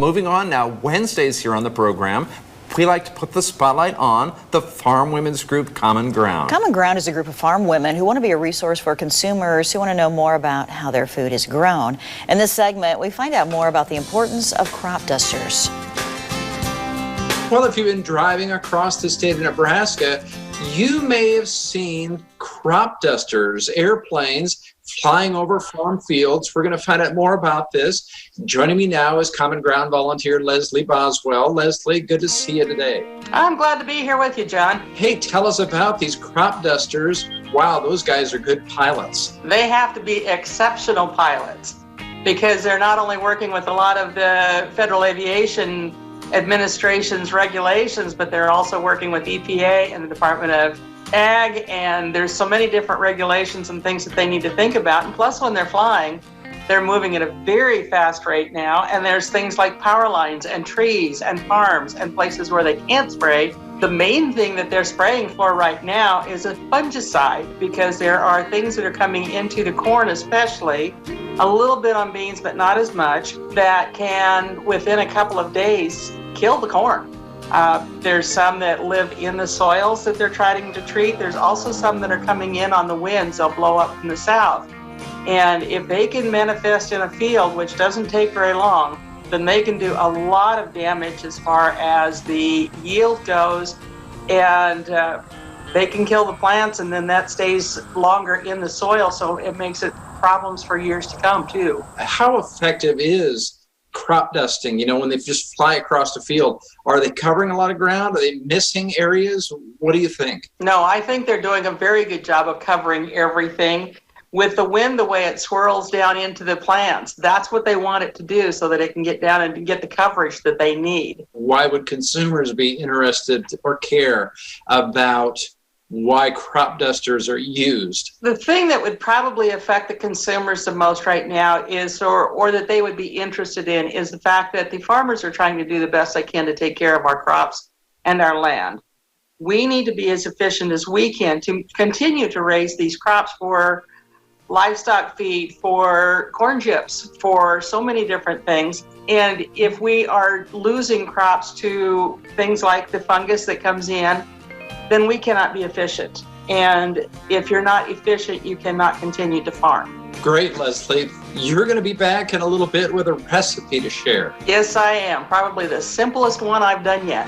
Moving on now, Wednesdays here on the program, we like to put the spotlight on the farm women's group Common Ground. Common Ground is a group of farm women who want to be a resource for consumers who want to know more about how their food is grown. In this segment, we find out more about the importance of crop dusters. Well, if you've been driving across the state of Nebraska, you may have seen crop dusters, airplanes flying over farm fields. We're going to find out more about this. Joining me now is Common Ground volunteer Leslie Boswell. Leslie, good to see you today. I'm glad to be here with you, John. Hey, tell us about these crop dusters. Wow, those guys are good pilots. They have to be exceptional pilots because they're not only working with a lot of the Federal Aviation Administration's regulations, but they're also working with EPA and the Department of Ag, and there's so many different regulations and things that they need to think about. And plus, when they're flying, they're moving at a very fast rate now, and there's things like power lines and trees and farms and places where they can't spray. The main thing that they're spraying for right now is a fungicide, because there are things that are coming into the corn, especially a little bit on beans, but not as much, that can, within a couple of days, kill the corn. There's some that live in the soils that they're trying to treat. There's also some that are coming in on the winds. They'll blow up from the south. And if they can manifest in a field, which doesn't take very long, then they can do a lot of damage as far as the yield goes. And they can kill the plants, and then that stays longer in the soil, so it makes it problems for years to come, too. How effective is crop dusting, when they just fly across the field? Are they covering a lot of ground? Are they missing areas? What do you think? No, I think they're doing a very good job of covering everything. With the wind, the way it swirls down into the plants, that's what they want it to do so that it can get down and get the coverage that they need. Why would consumers be interested or care about why crop dusters are used? The thing that would probably affect the consumers the most right now is, or that they would be interested in, is the fact that the farmers are trying to do the best they can to take care of our crops and our land. We need to be as efficient as we can to continue to raise these crops for livestock feed, for corn chips, for so many different things. And if we are losing crops to things like the fungus that comes in, then we cannot be efficient. And if you're not efficient, you cannot continue to farm. Great, Leslie. You're going to be back in a little bit with a recipe to share. Yes, I am. Probably the simplest one I've done yet.